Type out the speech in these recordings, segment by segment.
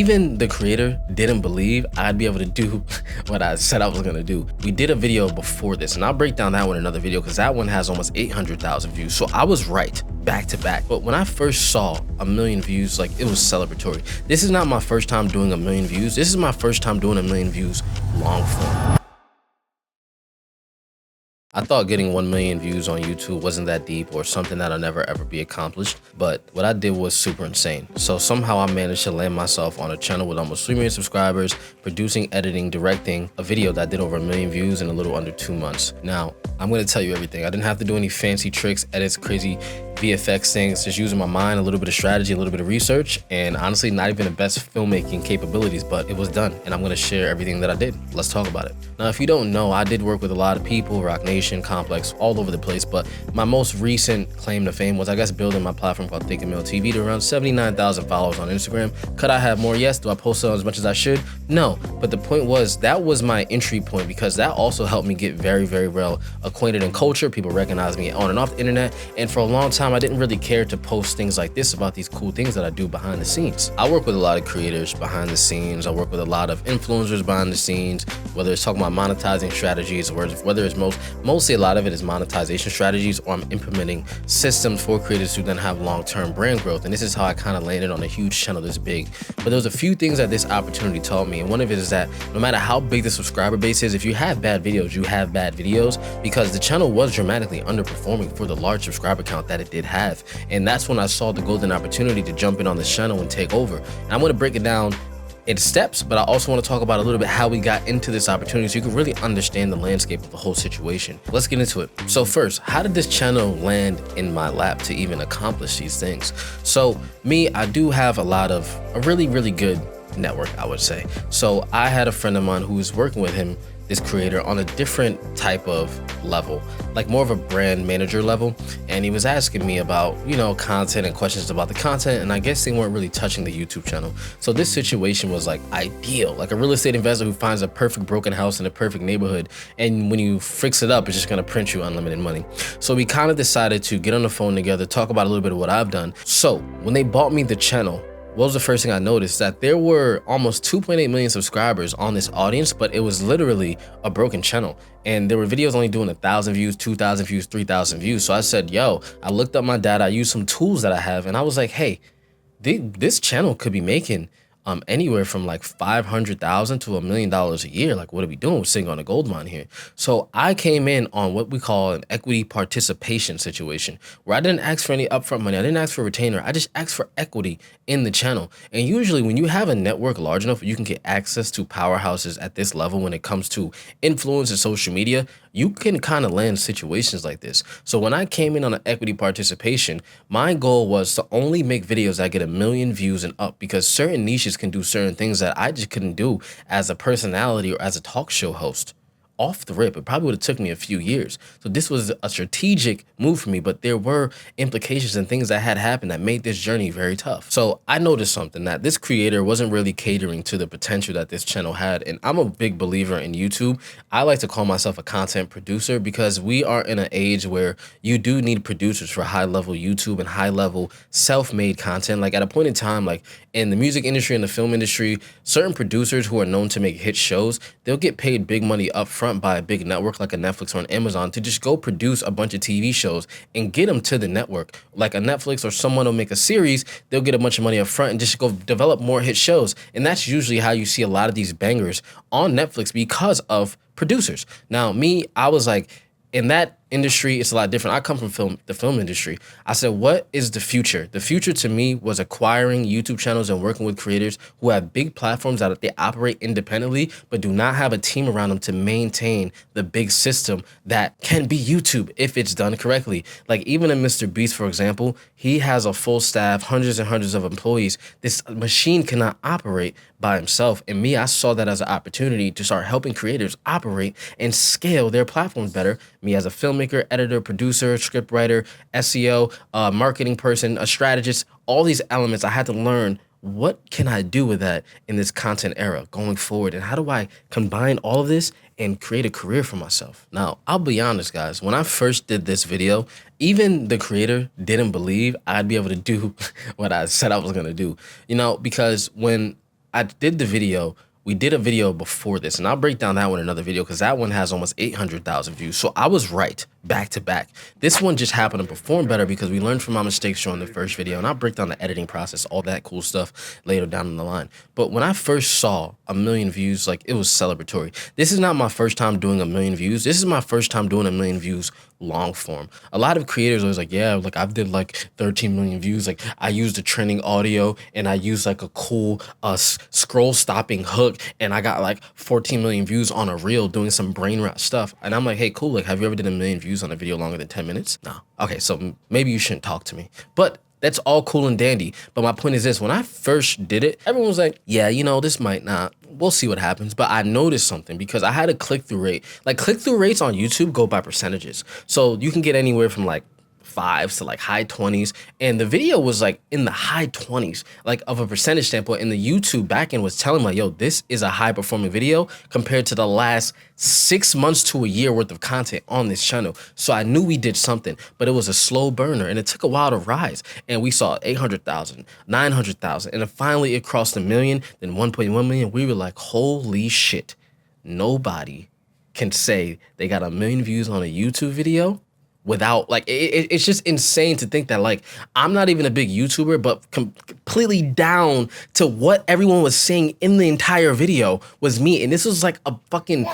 even the creator didn't believe I'd be able to do what I said I was gonna do. We did a video before this, and I'll break down that one in another video because that one has almost 800,000 views. So I was right back to back. But when I first saw 1 million views, like, it was celebratory. This is not my first time doing 1 million views. This is my first time doing 1 million views long form. I thought getting 1 million views on YouTube wasn't that deep or something that'll never ever be accomplished, but what I did was super insane. So somehow I managed to land myself on a channel with almost 3 million subscribers, producing, editing, directing a video that did over 1 million views in a little under 2 months. Now, I'm gonna tell you everything. I didn't have to do any fancy tricks, edits, crazy VFX things, just using my mind, a little bit of strategy, a little bit of research, and honestly, not even the best filmmaking capabilities, but it was done, and I'm gonna share everything that I did. Let's talk about it. Now, if you don't know, I did work with a lot of people, Roc Nation, Complex, all over the place, but my most recent claim to fame was, I guess, building my platform called Think and Mill TV to around 79,000 followers on Instagram. Could I have more? Yes. Do I post as much as I should? No. But the point was, that was my entry point, because that also helped me get very, very well acquainted in culture. People recognize me on and off the internet, and for a long time, I didn't really care to post things like this about these cool things that I do behind the scenes. I work with a lot of creators behind the scenes. I work with a lot of influencers behind the scenes, whether it's talking about monetizing strategies, or whether it's mostly a lot of it is monetization strategies, or I'm implementing systems for creators who then have long-term brand growth. And this is how I kind of landed on a huge channel this big. But there's a few things that this opportunity taught me, and one of it is that no matter how big the subscriber base is, if you have bad videos, you have bad videos, because the channel was dramatically underperforming for the large subscriber count that it did have. And that's when I saw the golden opportunity to jump in on this channel and take over. And I'm going to break it down in steps, but I also want to talk about a little bit how we got into this opportunity so you can really understand the landscape of the whole situation. Let's get into it. So first, how did this channel land in my lap to even accomplish these things? So me, I do have a really, really good network, I would say. So I had a friend of mine who was working with him, this creator, on a different type of level, like more of a brand manager level, and he was asking me about, you know, content and questions about the content, and I guess they weren't really touching the YouTube channel. So this situation was like ideal, like a real estate investor who finds a perfect broken house in a perfect neighborhood, and when you fix it up, it's just gonna print you unlimited money. So we kind of decided to get on the phone together, talk about a little bit of what I've done. So when they bought me the channel, what was the first thing I noticed? That there were almost 2.8 million subscribers on this audience, but it was literally a broken channel. And there were videos only doing 1,000 views, 2,000 views, 3,000 views. So I said, yo, I looked up my data, I used some tools that I have, and I was like, hey, this channel could be making anywhere from like 500,000 to $1 million a year. Like, what are we doing? We're sitting on a gold mine here. So I came in on what we call an equity participation situation, where I didn't ask for any upfront money. I didn't ask for a retainer. I just asked for equity in the channel. And usually when you have a network large enough where you can get access to powerhouses at this level when it comes to influence and social media, you can kind of land situations like this. So when I came in on an equity participation, my goal was to only make videos that get 1 million views and up, because certain niches can do certain things that I just couldn't do as a personality or as a talk show host. Off the rip, it probably would have took me a few years. So this was a strategic move for me, but there were implications and things that had happened that made this journey very tough. So I noticed something, that this creator wasn't really catering to the potential that this channel had. And I'm a big believer in YouTube. I like to call myself a content producer, because we are in an age where you do need producers for high level YouTube and high level self-made content. Like at a point in time, like in the music industry and the film industry, certain producers who are known to make hit shows, they'll get paid big money up front by a big network like a Netflix or an Amazon to just go produce a bunch of TV shows and get them to the network. Like a Netflix or someone will make a series, they'll get a bunch of money up front and just go develop more hit shows. And that's usually how you see a lot of these bangers on Netflix, because of producers. Now me, I was like, in that industry, it's a lot different. I come from the film industry. I said, what is the future? The future to me was acquiring YouTube channels and working with creators who have big platforms that they operate independently, but do not have a team around them to maintain the big system that can be YouTube if it's done correctly. Like even in Mr. Beast, for example, he has a full staff, hundreds and hundreds of employees. This machine cannot operate by himself. And me, I saw that as an opportunity to start helping creators operate and scale their platforms better. Me as a filmmaker, editor, producer, scriptwriter, SEO, marketing person, a strategist, all these elements, I had to learn, what can I do with that in this content era going forward? And how do I combine all of this and create a career for myself? Now, I'll be honest, guys, when I first did this video, even the creator didn't believe I'd be able to do what I said I was gonna do. You know, because when I did the video. We did a video before this, and I'll break down that one in another video because that one has almost 800,000 views. So I was right back to back. This one just happened to perform better because we learned from our mistakes showing the first video, and I'll break down the editing process, all that cool stuff later down in the line. But when I first saw 1 million views, like, it was celebratory. This is not my first time doing 1 million views. This is my first time doing 1 million views long form. A lot of creators always like, yeah, like I've did like 13 million views. Like I used the trending audio and I used like a cool scroll stopping hook and I got like 14 million views on a reel doing some brain rot stuff. And I'm like, hey, cool. Like, have you ever did 1 million views on a video longer than 10 minutes? No. Okay, so maybe you shouldn't talk to me. But that's all cool and dandy. But my point is this, when I first did it, everyone was like, yeah, you know, this might not, we'll see what happens. But I noticed something because I had a click-through rate. Like click-through rates on YouTube go by percentages. So you can get anywhere from like 5s to like high 20s, and the video was like in the high 20s, like of a percentage standpoint, and the YouTube backend was telling me like, yo, this is a high performing video compared to the last 6 months to a year worth of content on this channel. So I knew we did something, but it was a slow burner and it took a while to rise, and we saw 800,000, 900,000, and then finally it crossed 1 million, then 1.1 million. We were like, holy shit, nobody can say they got 1 million views on a YouTube video without, like, it's just insane to think that, like, I'm not even a big YouTuber, but completely down to what everyone was saying in the entire video was me. And this was like a fucking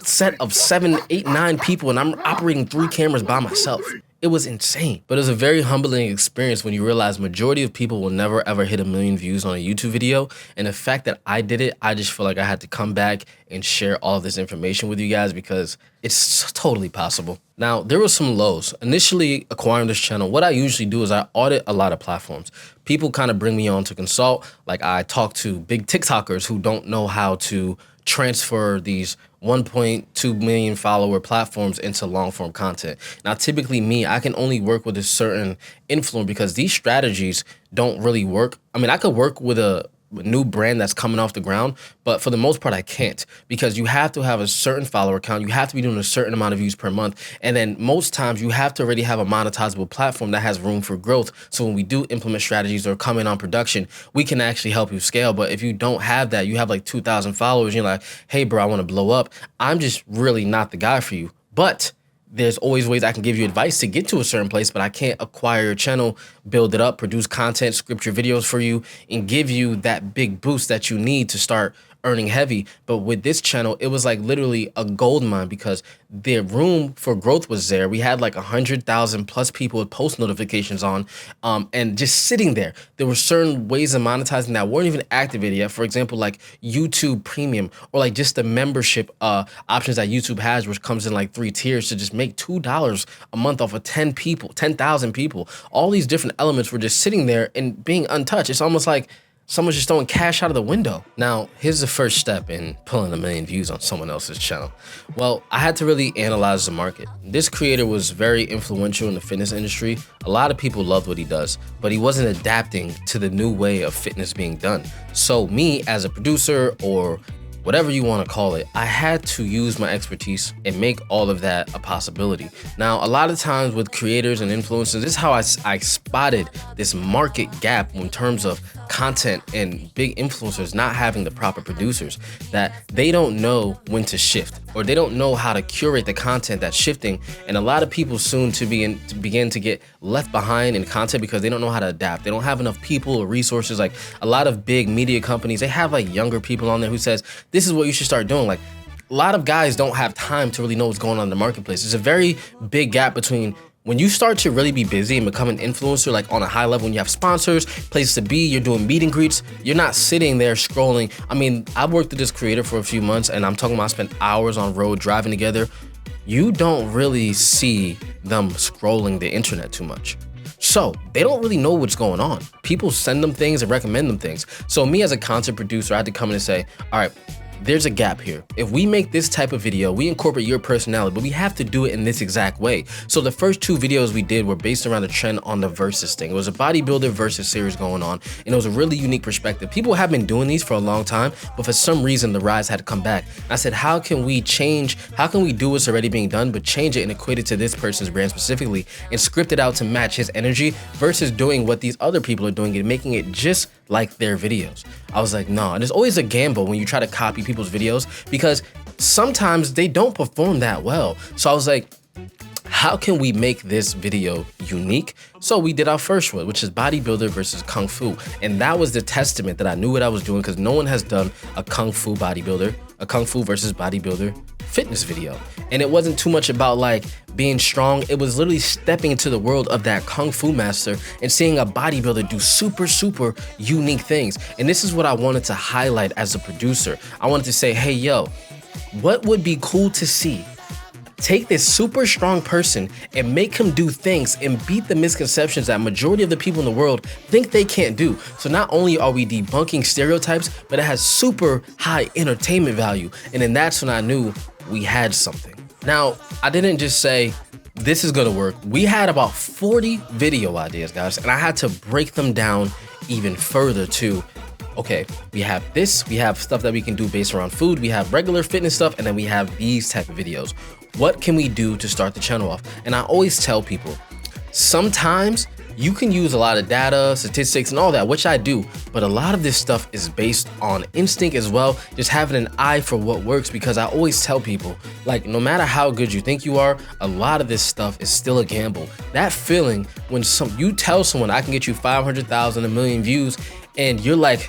set of 7, 8, 9 people, and I'm operating 3 cameras by myself. It was insane. But it was a very humbling experience when you realize majority of people will never ever hit 1 million views on a YouTube video. And the fact that I did it, I just feel like I had to come back and share all of this information with you guys because it's totally possible. Now, there were some lows. Initially acquiring this channel, what I usually do is I audit a lot of platforms. People kind of bring me on to consult. Like I talk to big TikTokers who don't know how to transfer these 1.2 million follower platforms into long form content. Now, typically me, I can only work with a certain influencer because these strategies don't really work. I mean, I could work with a new brand that's coming off the ground, but for the most part I can't, because you have to have a certain follower count, you have to be doing a certain amount of views per month, and then most times you have to already have a monetizable platform that has room for growth. So when we do implement strategies or come in on production, we can actually help you scale. But if you don't have that, you have like 2,000 followers, you're like, hey bro, I want to blow up, I'm just really not the guy for you. But there's always ways I can give you advice to get to a certain place, but I can't acquire your channel, build it up, produce content, script your videos for you, and give you that big boost that you need to start earning heavy. But with this channel, it was like literally a gold mine because the room for growth was there. We had like 100,000 plus people with post notifications on, and just sitting there. There were certain ways of monetizing that weren't even activated yet. For example, like YouTube Premium, or like just the membership options that YouTube has, which comes in like 3 tiers to just make $2 a month off of 10 people, 10,000 people. All these different elements were just sitting there and being untouched. It's almost like someone's just throwing cash out of the window. Now, here's the first step in pulling 1 million views on someone else's channel. Well, I had to really analyze the market. This creator was very influential in the fitness industry. A lot of people loved what he does, but he wasn't adapting to the new way of fitness being done. So me, as a producer or whatever you want to call it, I had to use my expertise and make all of that a possibility. Now, a lot of times with creators and influencers, this is how I spotted this market gap in terms of content and big influencers not having the proper producers, that they don't know when to shift, or they don't know how to curate the content that's shifting. And a lot of people soon to begin to get left behind in content because they don't know how to adapt. They don't have enough people or resources. Like a lot of big media companies, they have like younger people on there who says, this is what you should start doing. Like a lot of guys don't have time to really know what's going on in the marketplace. There's a very big gap between when you start to really be busy and become an influencer, like on a high level, when you have sponsors, places to be, you're doing meet and greets, you're not sitting there scrolling. I mean, I worked with this creator for a few months, and I'm talking about I spent hours on road driving together. You don't really see them scrolling the internet too much. So they don't really know what's going on. People send them things and recommend them things. So me as a content producer, I had to come in and say, all right, there's a gap here. If we make this type of video, we incorporate your personality, but we have to do it in this exact way. So the first 2 videos we did were based around the trend on the versus thing. It was a bodybuilder versus series going on, and it was a really unique perspective. People have been doing these for a long time, but for some reason the rise had to come back. I said, how can we change? How can we do what's already being done, but change it and equate it to this person's brand specifically and script it out to match his energy versus doing what these other people are doing and making it just like their videos. I was like, no. And there's always a gamble when you try to copy people's videos because sometimes they don't perform that well. So I was like, how can we make this video unique? So we did our first one, which is bodybuilder versus kung fu. And that was the testament that I knew what I was doing because no one has done a kung fu bodybuilder, a kung fu versus bodybuilder fitness video. And it wasn't too much about like being strong. It was literally stepping into the world of that kung fu master and seeing a bodybuilder do super unique things. And this is what I wanted to highlight as a producer. I wanted to say, hey, yo, what would be cool to see? Take this super strong person and make him do things and beat the misconceptions that majority of the people in the world think they can't do. So not only are we debunking stereotypes, but it has super high entertainment value. And then that's when I knew we had something. Now, I didn't just say, this is gonna work. We had about 40 video ideas, guys, and I had to break them down even further too. Okay, we have this, we have stuff that we can do based around food, we have regular fitness stuff, and then we have these type of videos. What can we do to start the channel off? And I always tell people, sometimes you can use a lot of data, statistics, and all that, which I do, but a lot of this stuff is based on instinct as well, just having an eye for what works, because I always tell people, like, no matter how good you think you are, a lot of this stuff is still a gamble. That feeling when you tell someone, I can get you 500,000, a million views, and you're like,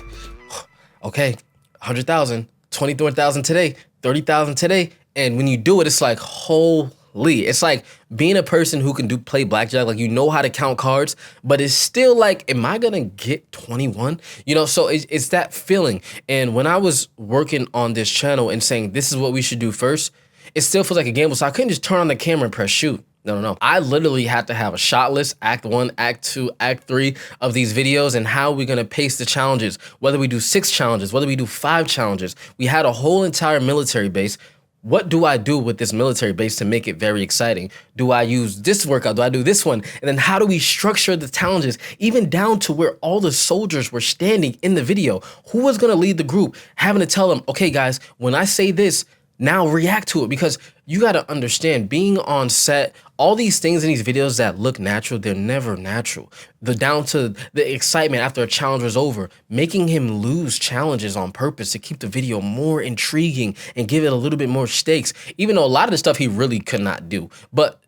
okay, 100,000, 24,000 today, 30,000 today, and when you do it, it's like, holy, it's like being a person who can play blackjack, like you know how to count cards, but it's still like, am I gonna get 21? You know, so it's that feeling. And when I was working on this channel and saying, this is what we should do first, it still feels like a gamble. So I couldn't just turn on the camera and press shoot. No. I literally had to have a shot list, act 1, act 2, act 3 of these videos and how we're gonna pace the challenges, whether we do 6 challenges, whether we do 5 challenges. We had a whole entire military base. What do I do with this military base to make it very exciting? Do I use this workout? Do I do this one? And then how do we structure the challenges, even down to where all the soldiers were standing in the video? Who was gonna lead the group? Having to tell them, okay guys, when I say this, now react to it, because you gotta understand, being on set, all these things in these videos that look natural, they're never natural. Down to the excitement after a challenge was over, making him lose challenges on purpose to keep the video more intriguing and give it a little bit more stakes, even though a lot of the stuff he really could not do. But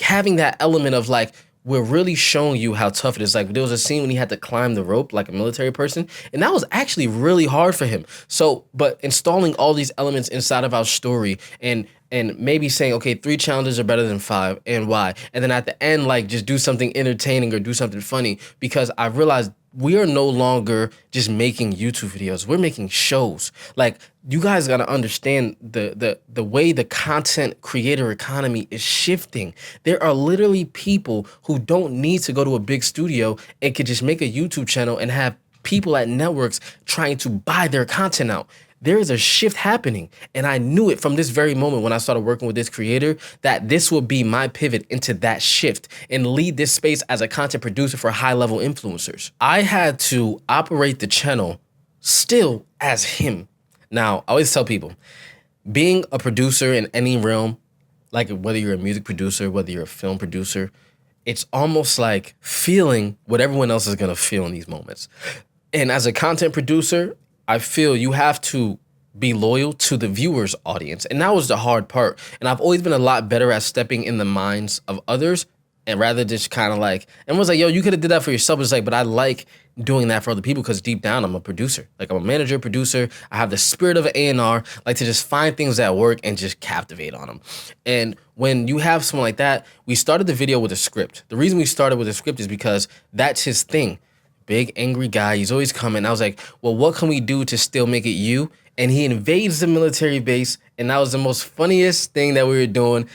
having that element of like, we're really showing you how tough it is. Like there was a scene when he had to climb the rope like a military person, and that was actually really hard for him. So, but installing all these elements inside of our story and maybe saying, okay, 3 challenges are better than 5 and why? And then at the end, like just do something entertaining or do something funny, because I realized we are no longer just making YouTube videos. We're making shows. Like you guys gotta understand the way the content creator economy is shifting. There are literally people who don't need to go to a big studio and could just make a YouTube channel and have people at networks trying to buy their content out. There is a shift happening, and I knew it from this very moment when I started working with this creator that this would be my pivot into that shift and lead this space as a content producer for high-level influencers. I had to operate the channel still as him. Now, I always tell people, being a producer in any realm, like whether you're a music producer, whether you're a film producer, it's almost like feeling what everyone else is gonna feel in these moments. And as a content producer, I feel you have to be loyal to the viewer's audience. And that was the hard part. And I've always been a lot better at stepping in the minds of others and rather just kind of like, everyone's like, yo, you could have did that for yourself. It's like, but I like doing that for other people because deep down I'm a producer. Like I'm a manager, producer. I have the spirit of an A&R, like to just find things that work and just captivate on them. And when you have someone like that, we started the video with a script. The reason we started with a script is because that's his thing. Big angry guy, he's always coming. I was like, well, what can we do to still make it you? And he invades the military base, and that was the most funniest thing that we were doing.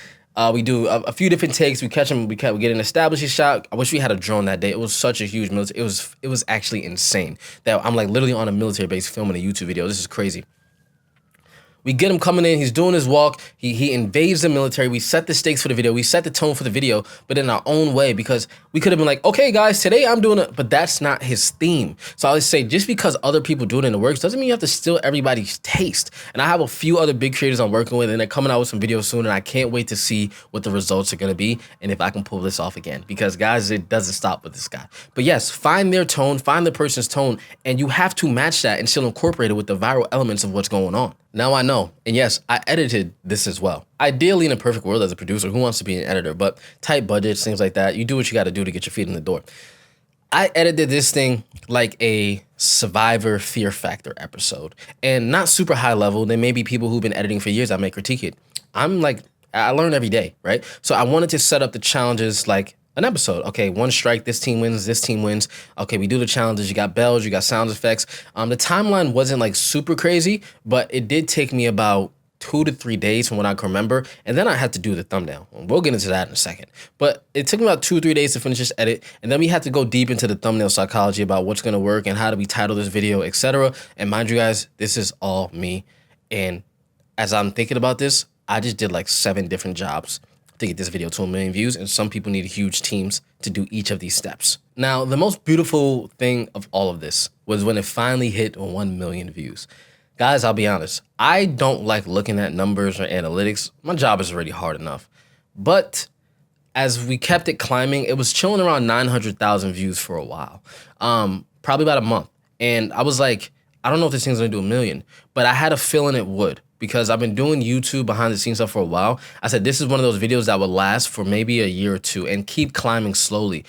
We do a few different takes. We catch him. We get an establishing shot. I wish we had a drone that day. It was such a huge military. It was actually insane that I'm like literally on a military base filming a YouTube video. This is crazy. We get him coming in, he's doing his walk, he invades the military, we set the stakes for the video, we set the tone for the video, but in our own way, because we could have been like, okay guys, today I'm doing it, but that's not his theme. So I always say, just because other people do it and it works, doesn't mean you have to steal everybody's taste. And I have a few other big creators I'm working with, and they're coming out with some videos soon, and I can't wait to see what the results are gonna be, and if I can pull this off again, because guys, it doesn't stop with this guy. But yes, find their tone, find the person's tone, and you have to match that and still incorporate it with the viral elements of what's going on. Now I know, and yes, I edited this as well. Ideally, in a perfect world as a producer, who wants to be an editor? But tight budgets, things like that, you do what you gotta do to get your feet in the door. I edited this thing like a Survivor Fear Factor episode, and not super high level. There may be people who've been editing for years, I may critique it. I learn every day, right? So I wanted to set up the challenges like an episode. Okay, one strike, this team wins, this team wins. Okay, we do the challenges, you got bells, you got sound effects. The timeline wasn't like super crazy, but it did take me about 2 to 3 days from what I can remember. And then I had to do the thumbnail. We'll get into that in a second. But it took me about 2 or 3 days to finish this edit. And then we had to go deep into the thumbnail psychology about what's gonna work and how do we title this video, etc. And mind you guys, this is all me. And as I'm thinking about this, I just did like 7 different jobs to get this video to 1 million views, and some people need huge teams to do each of these steps. Now, the most beautiful thing of all of this was when it finally hit 1 million views. Guys, I'll be honest, I don't like looking at numbers or analytics. My job is already hard enough. But as we kept it climbing, it was chilling around 900,000 views for a while, probably about a month. And I was like, I don't know if this thing's gonna do 1 million, but I had a feeling it would, because I've been doing YouTube behind the scenes stuff for a while. I said, this is one of those videos that would last for maybe a year or 2 and keep climbing slowly.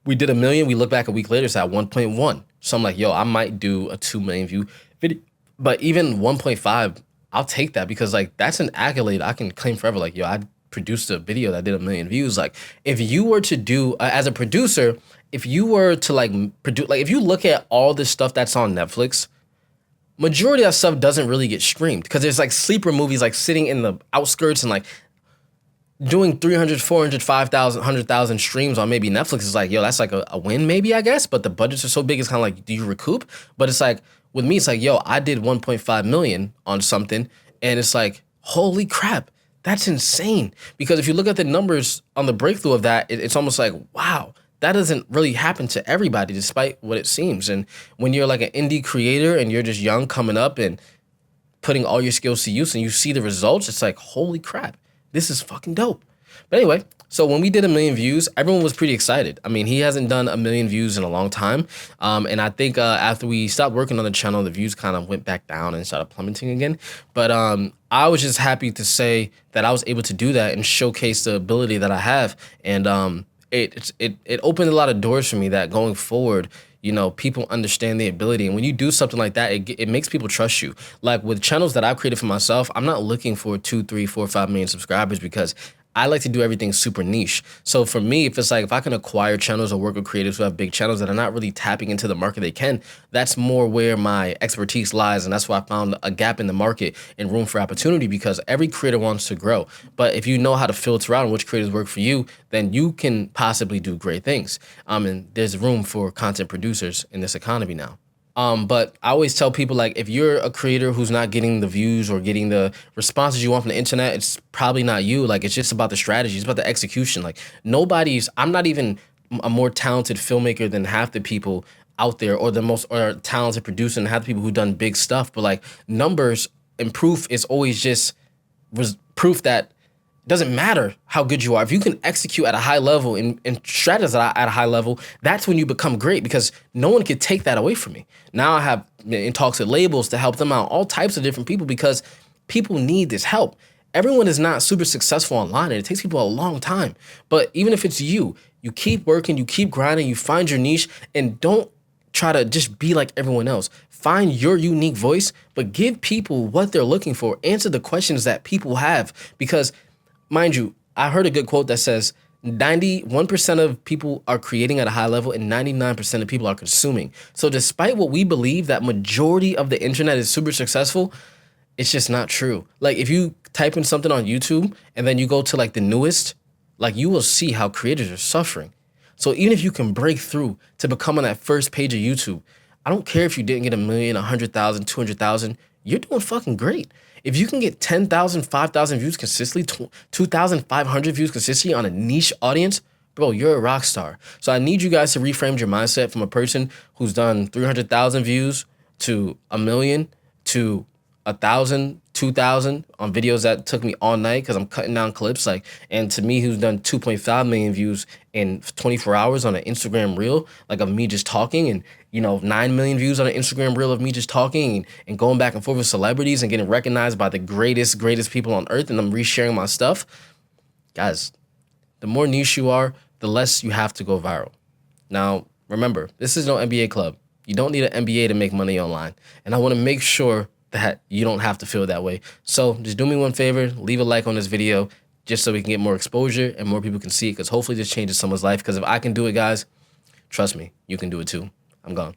We did 1 million, we look back a week later, it's at 1.1. So I'm like, yo, I might do a 2 million view video. But even 1.5, I'll take that, because like that's an accolade I can claim forever. Like, yo, I produced a video that did 1 million views. Like, if you were to do, as a producer, if you were to like produce, like if you look at all this stuff that's on Netflix, majority of that stuff doesn't really get streamed, because there's like sleeper movies like sitting in the outskirts and like doing 300, 400, 5,000, 100,000 streams on maybe Netflix is like, yo, that's like a win maybe, I guess. But the budgets are so big, it's kind of like, do you recoup? But it's like, with me, it's like, yo, I did 1.5 million on something, and it's like, holy crap, that's insane. Because if you look at the numbers on the breakthrough of that, it's almost like, wow, that doesn't really happen to everybody, despite what it seems. And when you're like an indie creator and you're just young coming up and putting all your skills to use and you see the results, it's like, holy crap, this is fucking dope. But anyway, so when we did 1 million views, everyone was pretty excited. I mean, he hasn't done 1 million views in a long time. And I think after we stopped working on the channel, the views kind of went back down and started plummeting again. But I was just happy to say that I was able to do that and showcase the ability that I have. And it opened a lot of doors for me that going forward, you know, people understand the ability. And when you do something like that, it makes people trust you. Like with channels that I've created for myself, I'm not looking for 2, 3, 4, 5 million subscribers, because I like to do everything super niche. So for me, if it's like, if I can acquire channels or work with creators who have big channels that are not really tapping into the market they can, that's more where my expertise lies. And that's why I found a gap in the market and room for opportunity, because every creator wants to grow. But if you know how to filter out which creators work for you, then you can possibly do great things. And there's room for content producers in this economy now. But I always tell people, like, if you're a creator who's not getting the views or getting the responses you want from the internet, it's probably not you. Like, it's just about the strategy. It's about the execution. Like, I'm not even a more talented filmmaker than half the people out there, or the most talented producer than half the people who've done big stuff. But like, numbers and proof is always just proof that it doesn't matter how good you are. If you can execute at a high level and strategize at a high level, that's when you become great, because no one can take that away from me. Now I have in talks with labels to help them out, all types of different people, because people need this help. Everyone is not super successful online, and it takes people a long time. But even if it's you keep working, you keep grinding, you find your niche, and don't try to just be like everyone else. Find your unique voice, but give people what they're looking for. Answer the questions that people have, because mind you, I heard a good quote that says 91% of people are creating at a high level and 99% of people are consuming. So despite what we believe that majority of the internet is super successful, it's just not true. Like, if you type in something on YouTube and then you go to like the newest, like, you will see how creators are suffering. So even if you can break through to become on that first page of YouTube, I don't care if you didn't get 1 million, 100,000, 200,000, you're doing fucking great. If you can get 10,000, 5,000 views consistently, 2,500 views consistently on a niche audience, bro, you're a rock star. So I need you guys to reframe your mindset from a person who's done 300,000 views to a million to 1,000, 2,000 on videos that took me all night because I'm cutting down clips. Like, and to me, who's done 2.5 million views in 24 hours on an Instagram reel, like of me just talking, and 9 million views on an Instagram reel of me just talking and going back and forth with celebrities and getting recognized by the greatest people on earth, and I'm resharing my stuff. Guys, the more niche you are, the less you have to go viral. Now, remember, this is no MBA club. You don't need an MBA to make money online. And I want to make sure that you don't have to feel that way. So just do me one favor, leave a like on this video just so we can get more exposure and more people can see it, because hopefully this changes someone's life. Because if I can do it, guys, trust me, you can do it too. I'm gone.